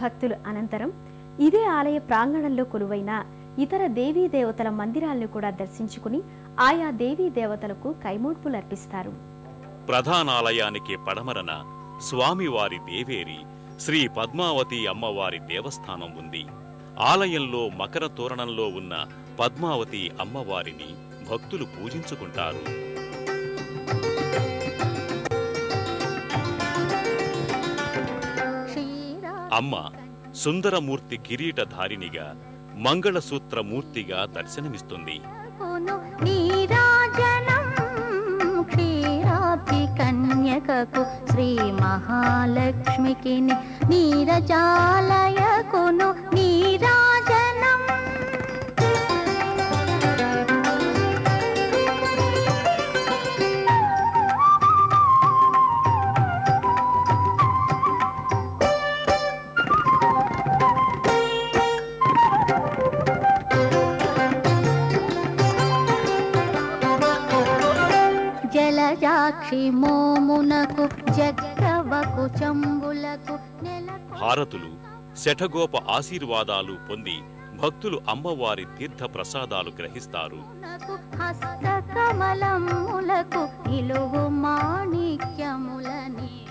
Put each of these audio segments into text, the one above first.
భక్తులు అనంతరం ఇదే ఆలయ ప్రాంగణంలో కొలువైన ఇతర దేవీ దేవతల మందిరాలను కూడా దర్శించుకుని ఆయా దేవీ దేవతలకు కైమోడ్పులు అర్పిస్తారు. ప్రధానాలయానికి పడమరన స్వామివారి దేవేరి శ్రీ పద్మావతి అమ్మవారి దేవస్థానం ఉంది. ఆలయంలో మకర తోరణంలో ఉన్న పద్మావతి అమ్మవారిని భక్తులు పూజించుకుంటారు. అమ్మ సుందరమూర్తి కిరీటధారినిగా మంగళసూత్రమూర్తిగా దర్శనమిస్తుంది. కన్యకకు శ్రీ మహాలక్ష్మికి నీరజాలయకును నీరాజనం. జలజాక్షి మోమునకు జగ్రవకు చంబులకు హారతులు శఠగోప ఆశీర్వాదాలు పొంది భక్తులు అమ్మవారి తీర్థ ప్రసాదాలు గ్రహిస్తారు.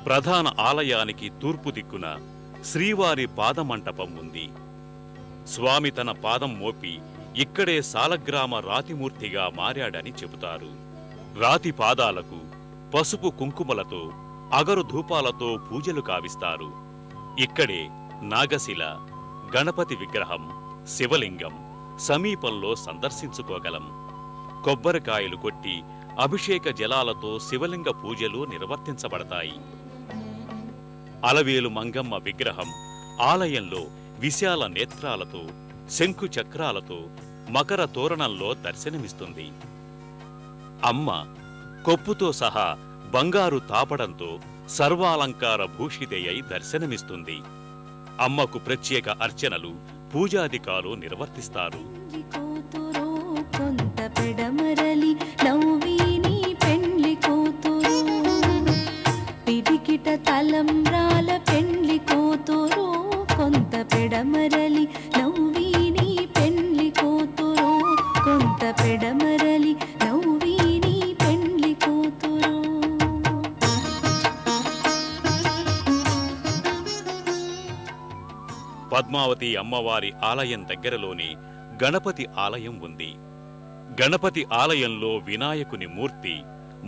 ప్రధాన ఆలయానికి తూర్పు దిక్కున శ్రీవారి పాదమంటపం ఉంది. స్వామి తన పాదం మోపి ఇక్కడే సాలగ్రామ రాతిమూర్తిగా మారాడని చెబుతారు. రాతి పాదాలకు పసుపు కుంకుమలతో అగరు ధూపాలతో పూజలు కావిస్తారు. ఇక్కడే నాగశిల, గణపతి విగ్రహం, శివలింగం సమీపంలో సందర్శించుకోగలం. కొబ్బరికాయలు కొట్టి అభిషేక జలాలతో శివలింగ పూజలు నిర్వర్తించబడతాయి. అలవేలు మంగమ్మ విగ్రహం ఆలయంలో విశాల నేత్రాలతో శంకు చక్రాలతో మకర తోరణంలో దర్శనమిస్తుంది. అమ్మ కొప్పుతో సహా బంగారు తాపడంతో సర్వాలంకార భూషితయ్యై దర్శనమిస్తుంది. అమ్మకు ప్రత్యేక అర్చనలు, పూజాధికాలు నిర్వర్తిస్తారు. తలంబ్రాల పెండ్లి కూతురు కొంత పెడమరలి నవ్వీని పెండ్లి కూతురు కొంత పెడమరలి నవ్వీని పెండ్లి కూతురు. పద్మావతి అమ్మవారి ఆలయం దగ్గరలోనే గణపతి ఆలయం ఉంది. గణపతి ఆలయంలో వినాయకుని మూర్తి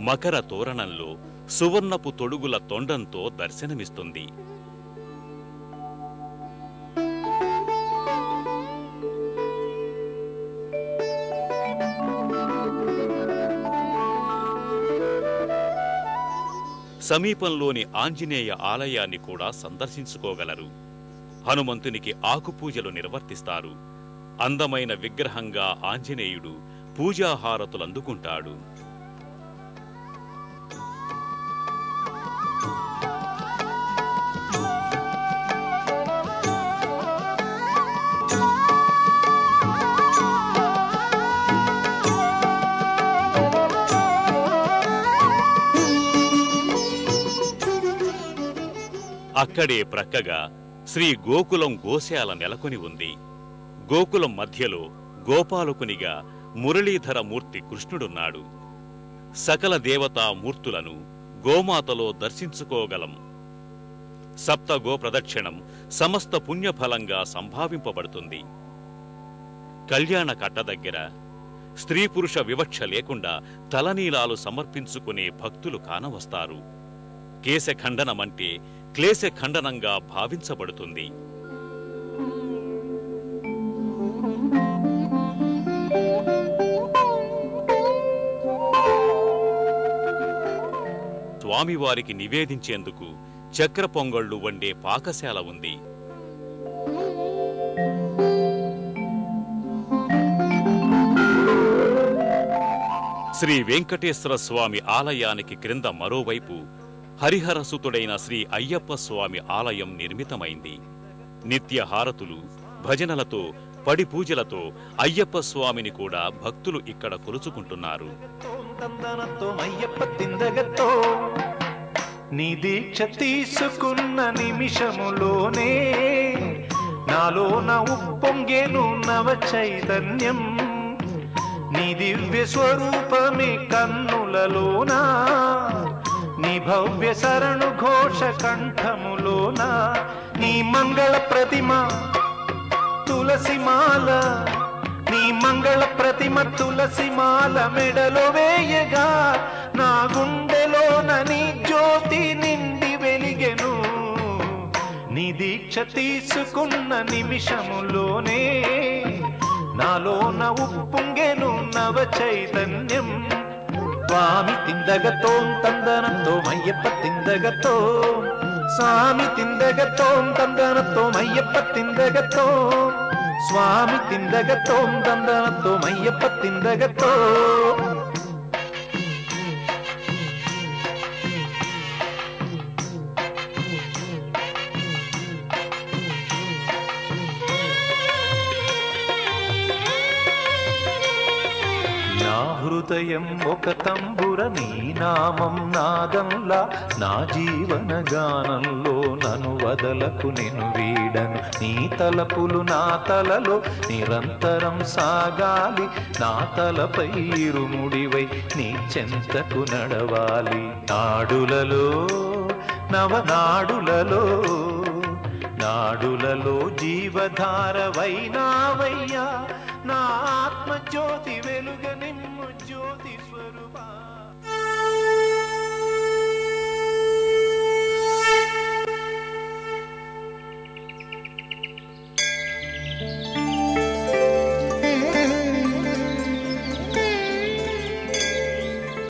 మకర తోరణంలో సువర్ణపు తొడుగుల తొండంతో దర్శనమిస్తుంది. సమీపంలోని ఆంజనేయ ఆలయాన్ని కూడా సందర్శించుకోగలరు. హనుమంతునికి ఆకుపూజలు నిర్వర్తిస్తారు. అందమైన విగ్రహంగా ఆంజనేయుడు పూజాహారతులందుకుంటాడు. అక్కడే ప్రక్కగా శ్రీ గోకులం గోశాల నెలకొని ఉంది. గోకులం మధ్యలో గోపాలకునిగా మురళీధర మూర్తి కృష్ణుడున్నాడు. సకల దేవతా మూర్తులను గోమాతలో దర్శించుకోగలం. సప్త గోప్రదక్షిణం సమస్త పుణ్యఫలంగా సంభావింపబడుతుంది. కళ్యాణ కట్ట దగ్గర స్త్రీ పురుష వివక్ష లేకుండా తలనీలాలు సమర్పించుకునే భక్తులు కానవస్తారు. కేశఖండనమంటే క్లేశఖండనంగా భావించబడుతుంది. స్వామివారికి నివేదించేందుకు చక్ర పొంగళ్లు వండే పాకశాల ఉంది. శ్రీ వెంకటేశ్వర స్వామి ఆలయానికి క్రింద మరోవైపు హరిహరసుతుడైన శ్రీ అయ్యప్ప స్వామి ఆలయం నిర్మితమైంది. నిత్య హారతులు, భజనలతో, పడి పూజలతో అయ్యప్ప స్వామిని కూడా భక్తులు ఇక్కడ కొలుచుకుంటున్నారు. నీ దీక్ష తీసుకున్న నిమిషములోనే నాలోన ఉప్పొంగేను నవ చైతన్యం నీ దివ్య స్వరూపమే కన్నులలోనా నీ భవ్య శరణు ఘోష కంఠములోనా నీ మంగళ ప్రతిమ తులసిమాల నీ మంగళ ప్రతిమ తులసిమాల మెడలో వేయగా నా గుండెలోన నీ జ్యోతి నిండి వెలిగెను నీ దీక్ష తీసుకున్న నిమిషములోనే నాలోన ఉప్పొంగెను నవ చైతన్యం స్వామి తిందగతోం తందనతోం అయ్యప్ప తిందగతోం స్వామి తిందగతోం తందనతోం అయ్యప్ప తిందగతోం స్వామి తిందగతోం తందనతోం అయ్యప్ప తిందగతోం హృదయం ఒక తంబుర నీ నామం నాదంలా నా జీవన గానంలో నన్ను వదలకు నేను వీడను నీ తలపులు నా తలలో నిరంతరం సాగాలి నా తలపై ఇరుముడివై నీ చెంతకు నడవాలి నాడులలో నవనాడులలో నాడులలో జీవధారవైనావయ్యా నా ఆత్మజ్యోతి వెలుగనిమ్ము